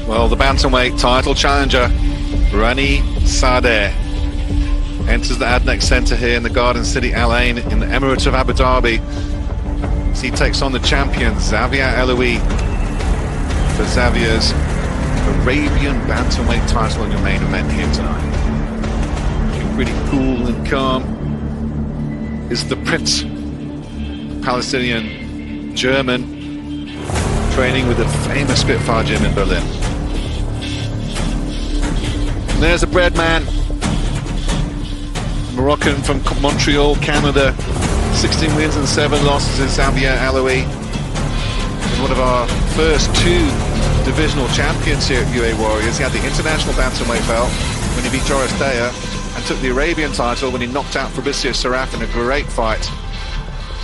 Well, the bantamweight title challenger, Rani Sadeh, enters the Adnex Center here in the Garden City Al Ain in the Emirates of Abu Dhabi as he takes on the champion Xavier Eloui for Xavier's Arabian bantamweight title in your main event here tonight. Looking pretty cool and calm is the Prince, Palestinian German, training with the famous Spitfire gym in Berlin. And there's the bread man, Moroccan from Montreal, Canada. 16 wins and 7 losses is Xavier Eloui. He's one of our first 2 divisional champions here at UA Warriors. He had the international bantamweight belt when he beat Joris Daya and took the Arabian title when he knocked out Fabricio Saraf in a great fight.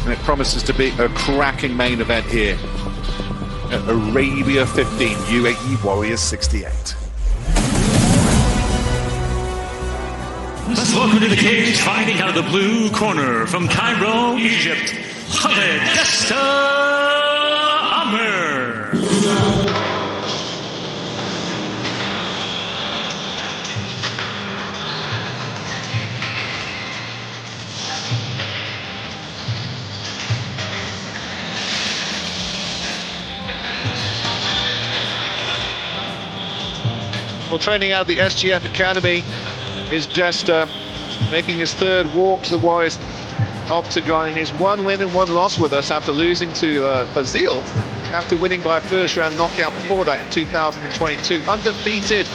And it promises to be a cracking main event here at Arabia 15, UAE Warriors 68. Let's welcome to the cage, fighting out of the blue corner from Cairo, Egypt, Khaled Ammer. Well, training out of the SGF Academy is just making his 3rd walk to the Warriors octagon. His 1 win and 1 loss with us after losing to Bazil, after winning by first round knockout before that in 2022. Undefeated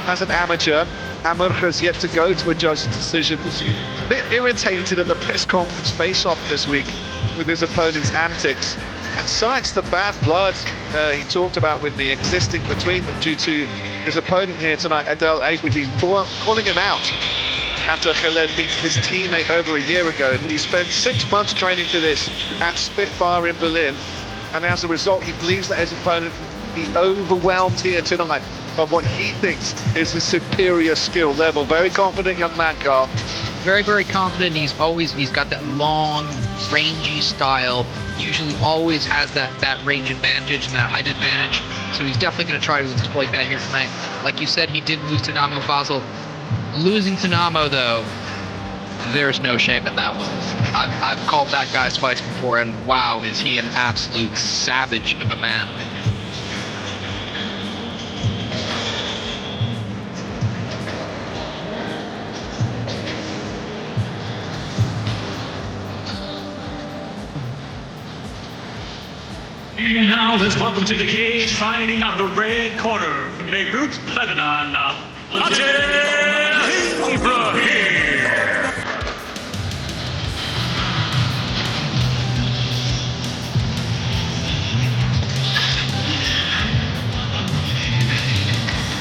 as an amateur. Ammer has yet to go to a judge's decision. A bit irritated at the press conference face-off this week with his opponent's antics, and cites the bad blood he talked about with the existing between them due to his opponent here tonight, Adel Ibrahim, calling him out after Khaled beat his teammate over a year ago. He spent 6 months training for this at Spitfire in Berlin, and as a result he believes that his opponent will be overwhelmed here tonight by what he thinks is a superior skill level. Very confident young man, Carl. Very, very confident. He's got that long, rangy style. Usually always has that range advantage and that height advantage. So he's definitely going to try to exploit that here tonight. Like you said, he did lose to Namo Basel. Losing to Namo, though, there's no shame in that one. I've called that guy's fights before, and wow, is he an absolute savage of a man. And now let's welcome to the cage, fighting out the red corner from Beirut, Lebanon, Adel Ibrahim.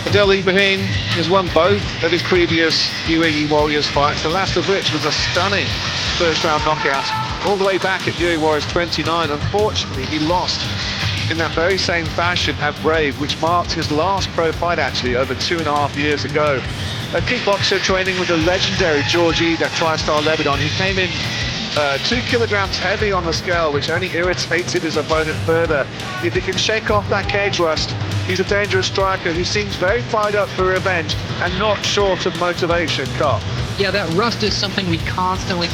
Adel Ibrahim has won both of his previous UAE Warriors fights, the last of which was a stunning first round knockout all the way back at UAE Warriors 29. Unfortunately, he lost in that very same fashion at Brave, which marked his last pro fight actually over 2.5 years ago. A kickboxer training with the legendary George Eid at TriStar Lebanon. He came in 2 kilograms heavy on the scale, which only irritated his opponent further. If he can shake off that cage rust, he's a dangerous striker who seems very fired up for revenge and not short of motivation, Carl. Yeah, that rust is something we constantly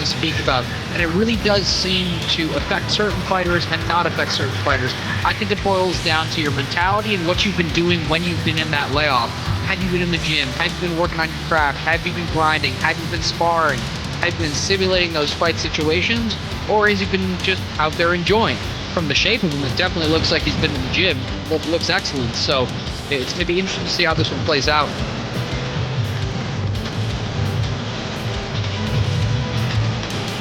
speak about, and it really does seem to affect certain fighters and not affect certain fighters. I think it boils down to your mentality and what you've been doing when you've been in that layoff. Have you been in the gym? Have you been working on your craft? Have you been grinding? Have you been sparring? Have you been simulating those fight situations? Or has he been just out there enjoying? From the shape of him, it definitely looks like he's been in the gym. It looks excellent, so it's going to be interesting to see how this one plays out.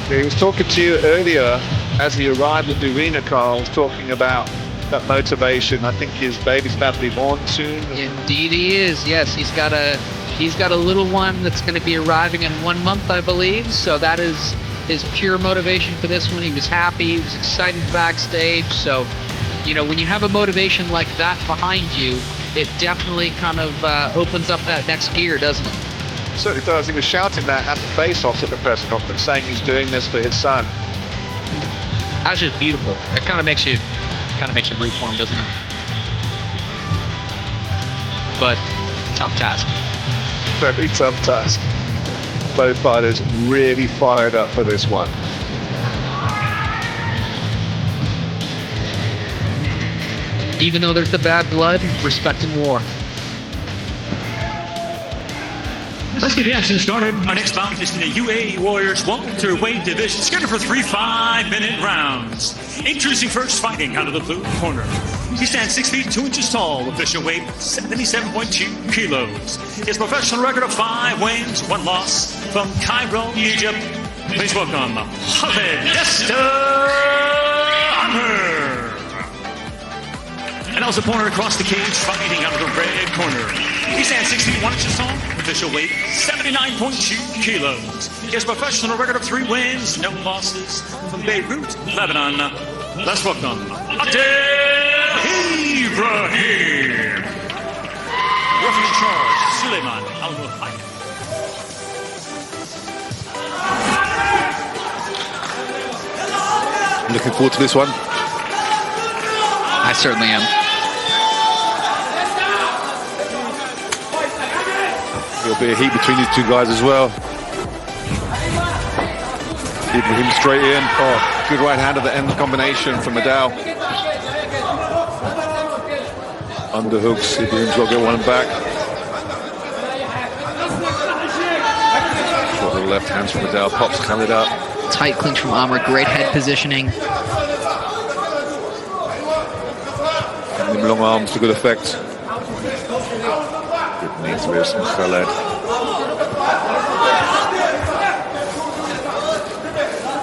He was talking to you earlier as he arrived at the arena, Carl, talking about that motivation. I think his baby's about to be born soon. Indeed he is, yes. He's got a little one that's going to be arriving in 1 month, I believe. So that is his pure motivation for this one. He was happy, he was excited backstage. So, you know, when you have a motivation like that behind you, it definitely kind of opens up that next gear, doesn't it? Certainly does. He was shouting that at the face-off at the press conference, saying he's doing this for his son. That's just beautiful. It kind of makes you root for him, doesn't it? but tough task. Very tough task. Both fighters really fired up for this one. Even though there's the bad blood, respect and war. Let's get the action started. Our next bout is in the UAE Warriors welterweight division, scheduled for 3 5-minute rounds. Introducing first, fighting out of the blue corner. He stands 6 feet 2 inches tall, official weight 77.2 kilos. He has a professional record of 5 wins, 1 loss from Cairo, Egypt. Please welcome Khaled Ammer. And also opponent across the cage, fighting out of the red corner. He stands 6 feet 1 inches tall, official weight 79.2 kilos. He has a professional record of 3 wins, no losses from Beirut, Lebanon. Let's welcome Adel Ibrahim. Referee in charge, Suleiman Al-Muhayyad. Looking forward to this one. I certainly am. There'll be a heat between these two guys as well. Ibrahim straight in. Oh, good right hand at the end combination from Adel. Underhooks. Ibrahim's got to get one back. Short little left hands from Adel. Pops Khaled up. Tight clinch from Ammer. Great head positioning. And them long arms to good effect. Good knees wrist from Khaled.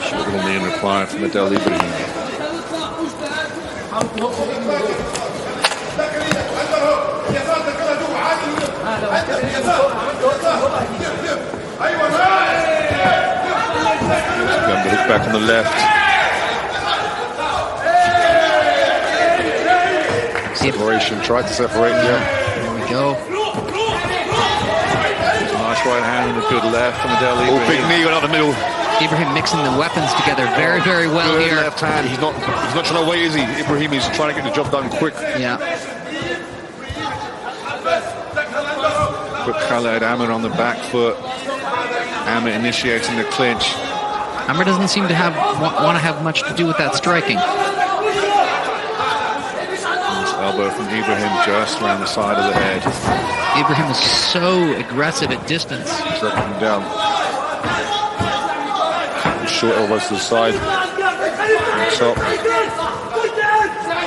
Short little knee in reply from Adel Ibrahim. The hook back on the left. Separation, tried to separate, yeah. There we go. Nice right hand and a good left from Adel Ibrahim. Oh, big knee went out the middle. Ibrahim mixing the weapons together very, very well Good here. left hand. He's not trying to wait, is he? Ibrahim is trying to get the job done quick. Yeah. Put Khaled Ammer on the back foot. Ammer initiating the clinch. Ammer doesn't seem to want to have much to do with that striking. Nice elbow from Ibrahim just around the side of the head. Ibrahim is so aggressive at distance. Dropping him down. Short elbows to the side. On top.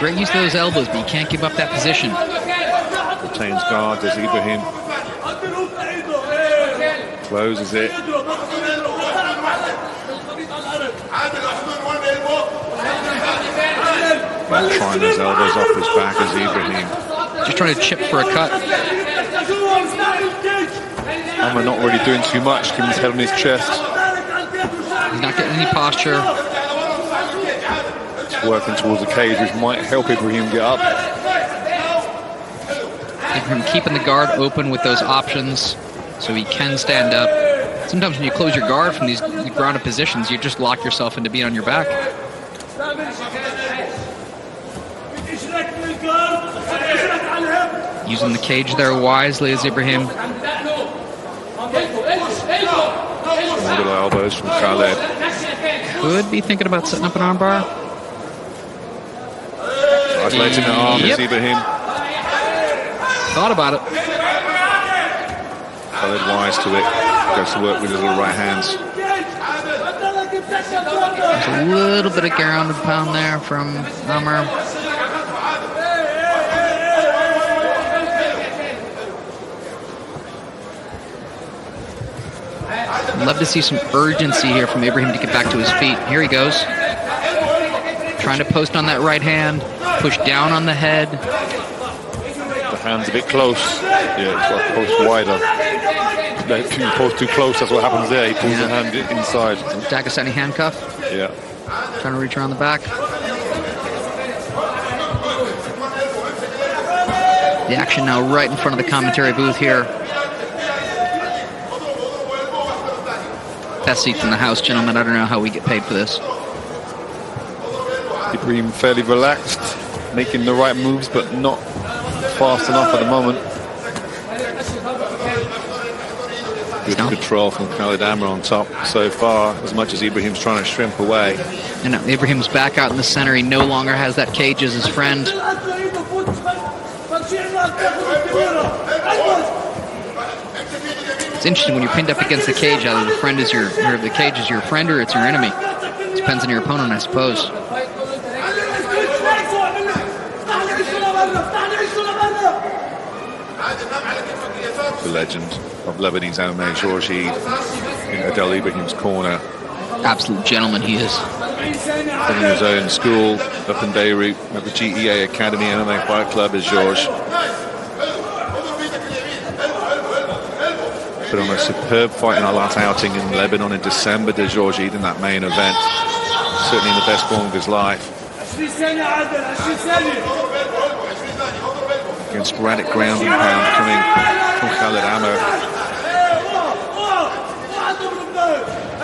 Great use of those elbows, but you can't give up that position. Retains guard as Ibrahim closes it. Back trying those elbows off his back as Ibrahim. Just trying to chip for a cut. Ammer not really doing too much, keeping his head on his chest. He's not getting any posture. He's working towards the cage, which might help Ibrahim get up. Ibrahim keeping the guard open with those options so he can stand up. Sometimes when you close your guard from these grounded positions, you just lock yourself into being on your back. Using the cage there wisely as Ibrahim. More little elbows from Khaled. Could be thinking about setting up an armbar. Isolating the arm as Ibrahim. Thought about it. Khaled wise to it. Goes to work with his little right hands. There's a little bit of ground and pound there from Ammer. I'd love to see some urgency here from Ibrahim to get back to his feet. Here he goes. Trying to post on that right hand. Push down on the head. The hand's a bit close. Yeah, it's got to post wider. If you post too close, that's what happens there. He pulls the hand inside. Dagestani handcuff. Yeah. Trying to reach around the back. The action now right in front of the commentary booth here. Best seats in the house, gentlemen. I don't know how we get paid for this. Ibrahim fairly relaxed, making the right moves, but not fast enough at the moment. Good control from Khaled Ammer on top so far, as much as Ibrahim's trying to shrimp away. And Ibrahim's back out in the center. He no longer has that cage as his friend. It's interesting when you're pinned up against the cage, either the cage is your friend or it's your enemy. Depends on your opponent, I suppose. The legend of Lebanese MMA, Georgie, in Adel Ibrahim's corner. Absolute gentleman he is. Having his own school up in Beirut at the GEA Academy MMA Fight Club is George. Put on a superb fight in our last outing in Lebanon in December to Georgie in that main event. Certainly in the best form of his life. Again, sporadic ground and pound coming from Khaled Ammer.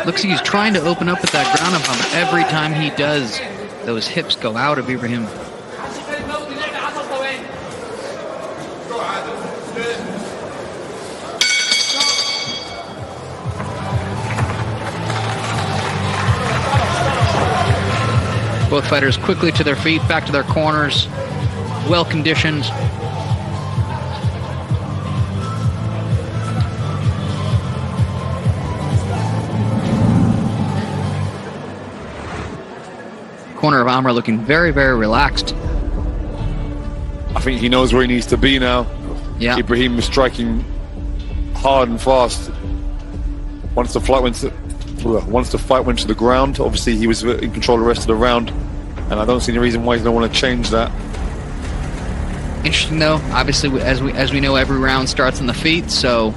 Looks like he's trying to open up with that ground and pound, but every time he does, those hips go out of Ibrahim. Both fighters quickly to their feet, back to their corners, well conditioned. Corner of Amr looking very, very relaxed. I think he knows where he needs to be now. Yeah. Ibrahim was striking hard and fast. Once the fight went to the ground, obviously he was in control of the rest of the round, and I don't see any reason why he don't want to change that. Interesting though, obviously as we know, every round starts on the feet, so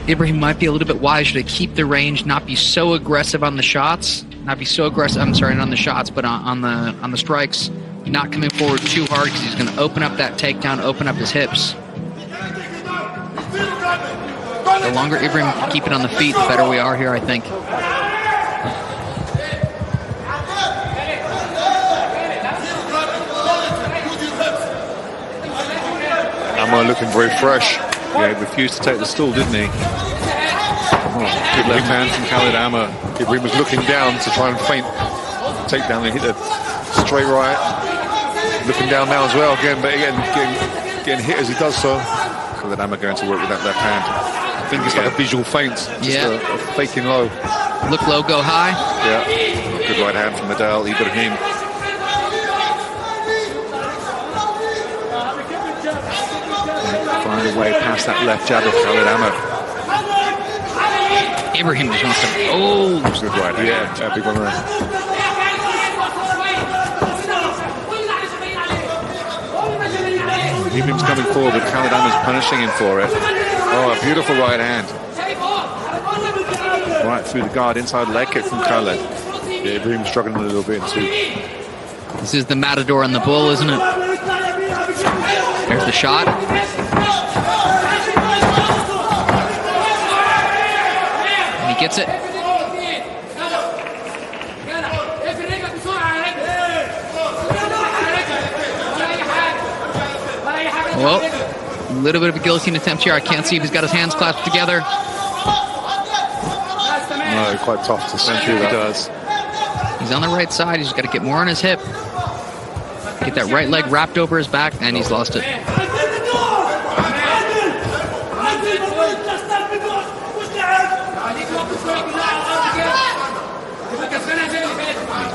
Ibrahim might be a little bit wiser to keep the range, not be so aggressive on the shots, not on the shots, but on the strikes, not coming forward too hard because he's going to open up that takedown, open up his hips. The longer Ibrahim can keep it on the feet, the better we are here, I think. Amr looking very fresh. Yeah, he refused to take the stool, didn't he? Good left hand from Khaled Ammer. Ibrahim was looking down to try and feint takedown. He hit a straight right. Looking down now as well again, but again getting hit as he does so. Khaled Ammer going to work with that left hand. I think it's like a visual feint, just a faking low. Look low, go high. Yeah, good right hand from Adel Ibrahim. Find a way past that left jab of Khaled Ammer. Ibrahim just wants to. Oh, good right hand. Yeah, big one there. Ibrahim's coming forward, but Khaled Ammer's punishing him for it. Oh, a beautiful right hand. Right through the guard, inside leg kick from Khaled. Yeah, Ibrahim's struggling a little bit too. This is the Matador and the Bull, isn't it? There's the shot. And he gets it. Well, a little bit of a guillotine attempt here. I can't see if he's got his hands clasped together. No, quite tough to see through that. He does. He's on the right side. He's got to get more on his hip. Get that right leg wrapped over his back, and he's lost it.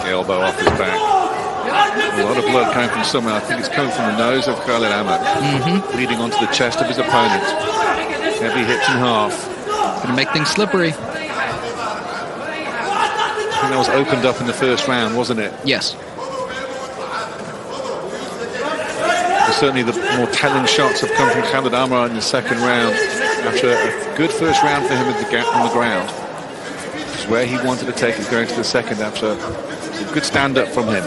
Elbow off his back. A lot of blood coming from somewhere. I think it's coming from the nose of Khaled Ammer, bleeding onto the chest of his opponent. Heavy hits in half. Going to make things slippery. I think that was opened up in the first round, wasn't it? Yes. But certainly the more telling shots have come from Khaled Ammer in the second round. After a good first round for him on the ground. It's where he wanted to take it going to the second after a good stand-up from him.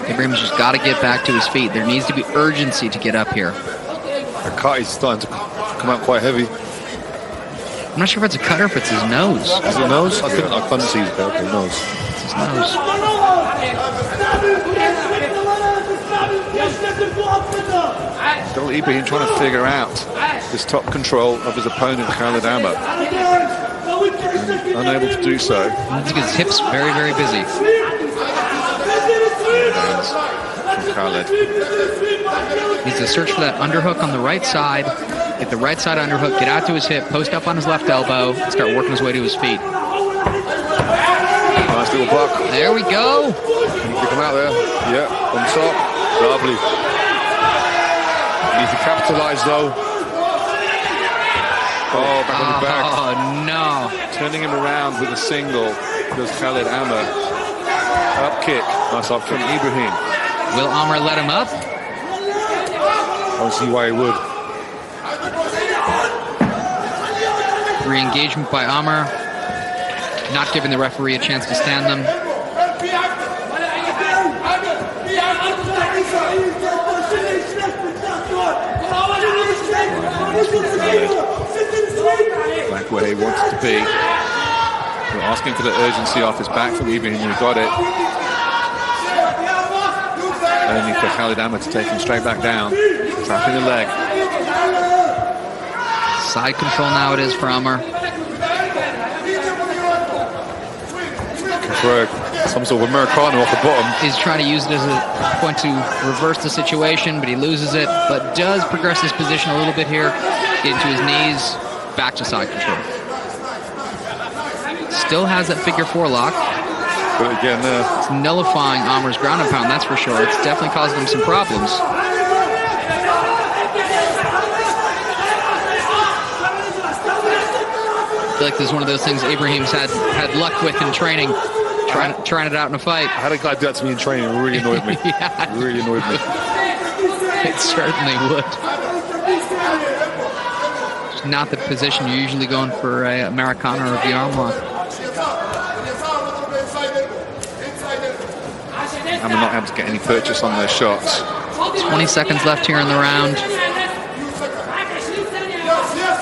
Ibrahim's just got to get back to his feet. There needs to be urgency to get up here. The cut is starting to come out quite heavy. I'm not sure if it's a cut or if it's his nose. Is it nose? I think I can't see his nose. It's his nose. Adel Ibrahim trying to figure out this top control of his opponent, Khaled Ammer. Unable to do so. His hips very, very busy. Hands from Khaled. Needs to search for that underhook on the right side. Get the right side underhook, get out to his hip, post up on his left elbow, and start working his way to his feet. Nice little block. There we go. Can you come out there? Yeah, on top. Lovely. Needs to capitalize though. Oh, back on the back. Oh, no. Turning him around with a single does Khaled Ammer. Up kick. Nice up from Ibrahim. Will Ammer let him up? I don't see why he would. Re-engagement by Ammer. Not giving the referee a chance to stand them. Back where he wanted to be. We're asking for the urgency off his back from Ibrahim, and he got it. Only for Khaled Ammer to take him straight back down. Trapping the leg. Side control now it is for Ammer. For some sort of Americano off the bottom. He's trying to use it as a point to reverse the situation, but he loses it. But does progress his position a little bit here. Get into his knees. Back to side control. Still has that figure four lock. But again, it's nullifying Ammer's ground and pound, that's for sure. It's definitely causing him some problems. I feel like this is one of those things Ibrahim's had luck with in training, trying it out in a fight. I had a guy do that to me in training. It really annoyed me. Yeah. It really annoyed me. It certainly would. It's not the position you're usually going for a Americana or a arm lock. I'm not able to get any purchase on those shots. 20 seconds left here in the round.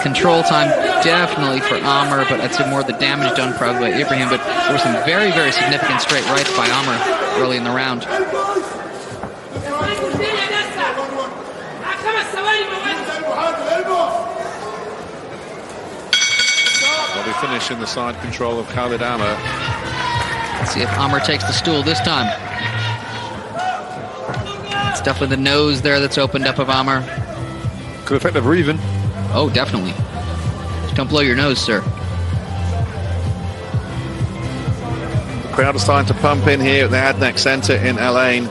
Control time definitely for Ammer, but I'd say more of the damage done probably by Ibrahim. But there were some very, very significant straight rights by Ammer early in the round. Well, we finish in the side control of Khaled Ammer. Let's see if Ammer takes the stool this time. It's definitely the nose there that's opened up of Ammer. Could affect the breathing. Oh, definitely. Just don't blow your nose, sir. The crowd is starting to pump in here at the Adnex Center in LA.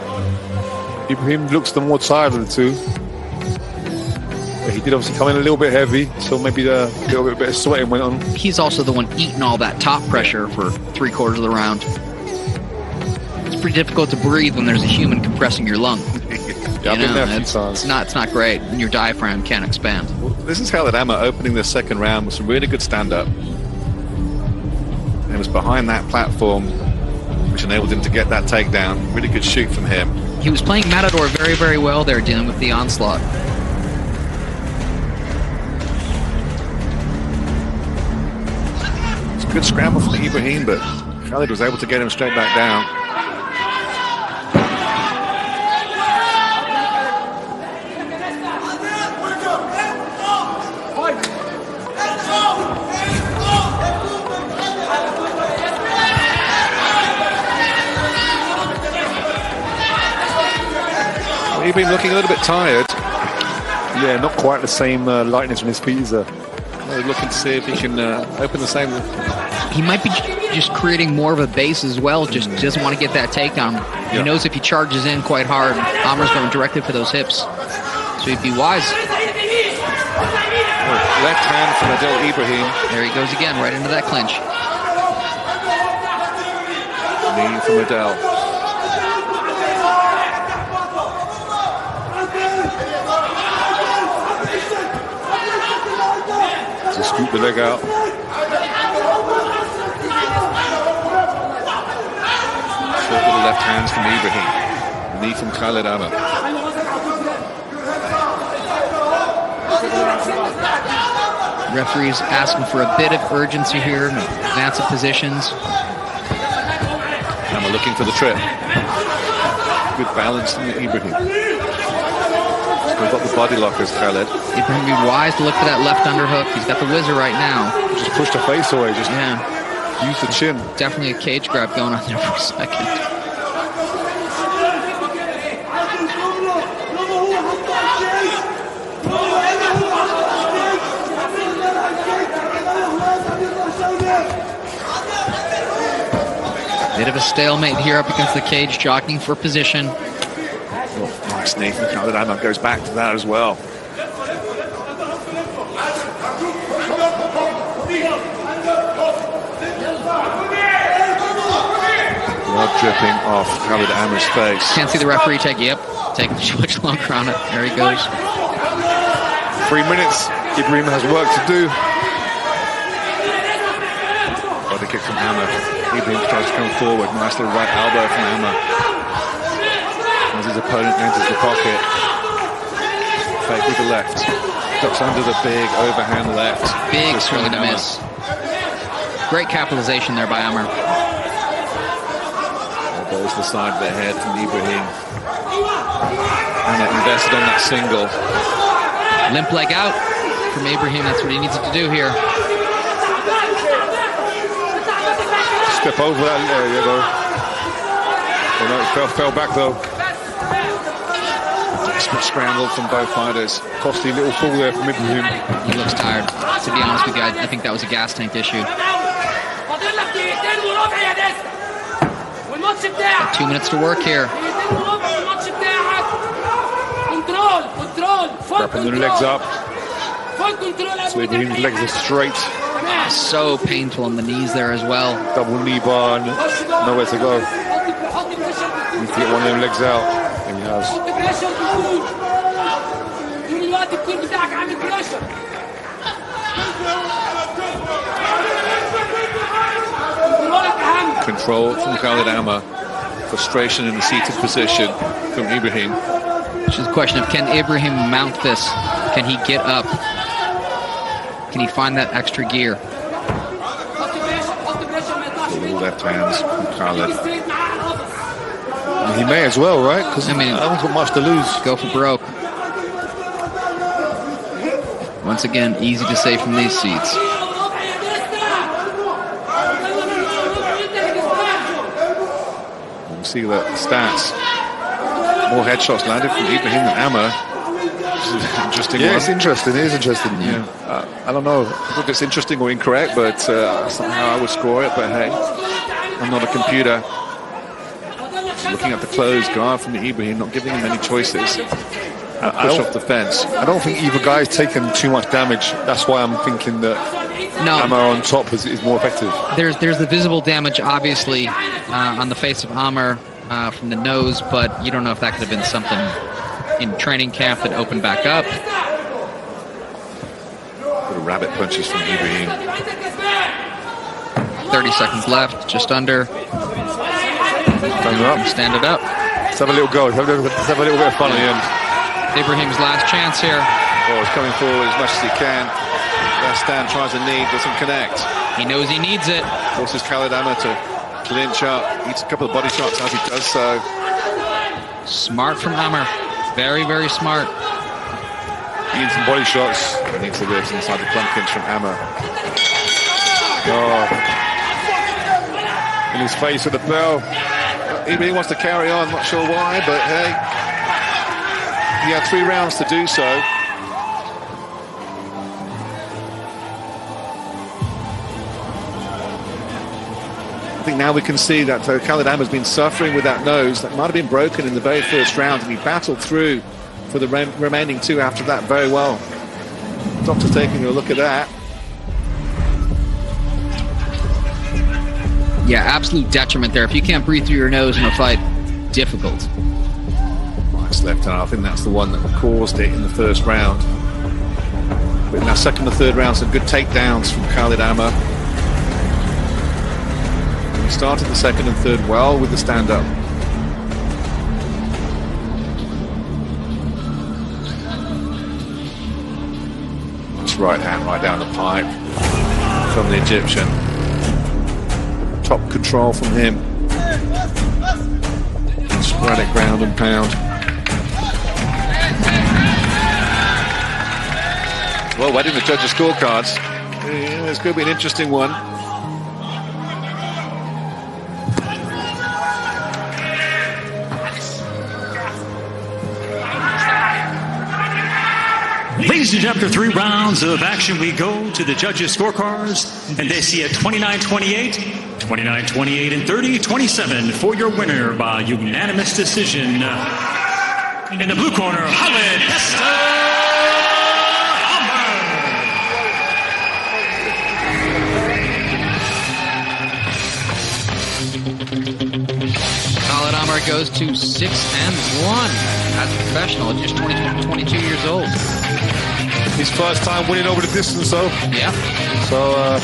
Ibrahim looks the more tired of the two. He did obviously come in a little bit heavy, so maybe a little bit of sweating went on. He's also the one eating all that top pressure for 3/4 of the round. It's pretty difficult to breathe when there's a human compressing your lung. Yeah, I've been there a few times. It's not great, and your diaphragm can't expand. Well, this is Khaled Ammer opening the second round with some really good stand-up. It was behind that platform, which enabled him to get that takedown. Really good shoot from him. He was playing Matador very, very well there, dealing with the onslaught. It's a good scramble from Ibrahim, but Khaled was able to get him straight back down. Ibrahim looking a little bit tired. Yeah, not quite the same lightness on his feet as looking to see if he can open the same. He might be just creating more of a base as well, just doesn't want to get that takedown. Yeah. He knows if he charges in quite hard, Ammer's going directly for those hips. So he'd be wise. Left hand from Adel Ibrahim. There he goes again, right into that clinch. Knee from Adel. To scoop the leg out. Short little left hands from Ibrahim. Knee from Khaled Ammer. Referees asking for a bit of urgency here, advance of positions. Ammer looking for the trip. Good balance from Ibrahim. We've got the body lockers, Khaled. Ibrahim be wise to look for that left underhook. He's got the whizzer right now. Just push the face away. Just use the chin. Definitely a cage grab going on there for a second. Bit of a stalemate here up against the cage, jockeying for position. Oh, nice knee from Khaled Ammer. Goes back to that as well. Blood dripping off Khaled Ammer's face. Can't see the referee taking too much longer on it. There he goes. 3 minutes. Ibrahim has work to do. Body kick from Ammer. Ibrahim tries to come forward. Nice little right elbow from Ammer. As his opponent enters the pocket. Fake with the left. Ducks under the big overhand left. Big swing and a miss. Great capitalization there by Ammer. There goes the side of the head from Ibrahim. Ammer invested on that single. Limp leg out from Ibrahim. That's what he needs to do here. Step over that. There you go. Oh no, it fell back though. Desperate scramble from both fighters. Costly little fall there from Ibrahim. He looks tired. To be honest with you, I think that was a gas tank issue. 2 minutes to work here. Wrapping the legs up. So Ibrahim's legs are straight. So painful on the knees there as well. Double knee bar, nowhere to go. Needs to get one of them legs out. And he has. Control from Khaled Ammer. Frustration in the seated position from Ibrahim. It's just a question of, can Ibrahim mount this? Can he get up? Can he find that extra gear? All left hands from Khaled. He may as well, right? Because I don't got much to lose. Go for broke. Once again, easy to say from these seats. We'll see the stats. More headshots landed from Ibrahim than Ammer. Interesting. Yeah, one. it's interesting. It is interesting. Yeah. I don't know if it's interesting or incorrect, but that's not how I would score it. But hey, I'm not a computer. Looking at the closed guard from Ibrahim, not giving him any choices. Push off the fence. I don't think either guy's taken too much damage. That's why I'm thinking that Ammer on top is more effective. There's the visible damage, obviously, on the face of Ammer from the nose, but you don't know if that could have been something in training camp that opened back up. Little rabbit punches from Ibrahim. 30 seconds left, just under. Stand it up. Let's have a little go. Let's have a little bit of fun at the end. Ibrahim's last chance here. Oh, he's coming forward as much as he can. That stand tries a knee, doesn't connect. He knows he needs it. Forces Khaled Ammer to clinch up. Eats a couple of body shots as he does so. Smart from Ammer. Very, very smart. Eating some body shots. He needs to live inside the plum pinch from Ammer. Oh. In his face with the bell. He wants to carry on, not sure why, but hey. He had 3 rounds to do so. I think now we can see that Khaled Ammer's been suffering with that nose. That might have been broken in the very first round, and he battled through for the remaining 2 after that very well. Doctor taking a look at that. Yeah, absolute detriment there. If you can't breathe through your nose in a fight, difficult. Nice left hand. I think that's the one that caused it in the first round. But in that second and third round, some good takedowns from Khaled Ammer. He started the second and third well with the stand-up. Nice right hand right down the pipe from the Egyptian. Top control from him. Sporadic ground and pound. Well, waiting the judges' scorecards. Yeah, it's going to be an interesting one. Ladies and gentlemen, after 3 rounds of action, we go to the judges' scorecards, and they see a 29-28, 29-28, and 30-27 for your winner by unanimous decision. In the blue corner, Khaled Ammer. Khaled Ammer goes to 6-1 as a professional at just 22 years old. His first time winning over the distance, though. Yeah. So,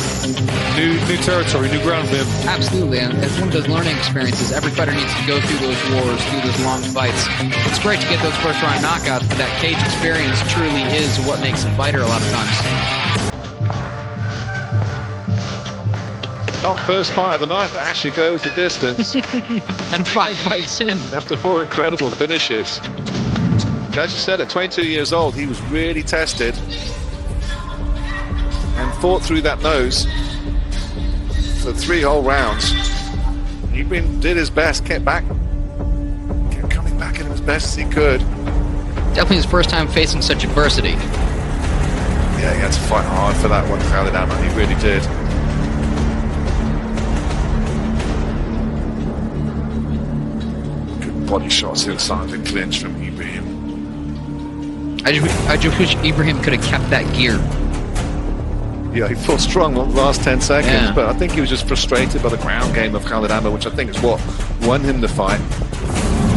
new territory, new ground for him. Absolutely, and it's one of those learning experiences. Every fighter needs to go through those wars, through those long fights. It's great to get those first-round knockouts, but that cage experience truly is what makes a fighter a lot of times. Not first fight of the night, but actually goes the distance. And 5 fights in. After 4 incredible finishes. As you said, at 22 years old, he was really tested and fought through that nose for 3 whole rounds. Ibrahim did his best, kept coming back in as best as he could. Definitely his first time facing such adversity. Yeah, he had to fight hard for that one, Khaled Ammer. He really did. Good body shots inside the clinch from Ibrahim. I just wish Ibrahim could have kept that gear. Yeah, he fought strong on the last 10 seconds, Yeah. but I think he was just frustrated by the ground game of Khaled Ammer, which I think is what won him the fight.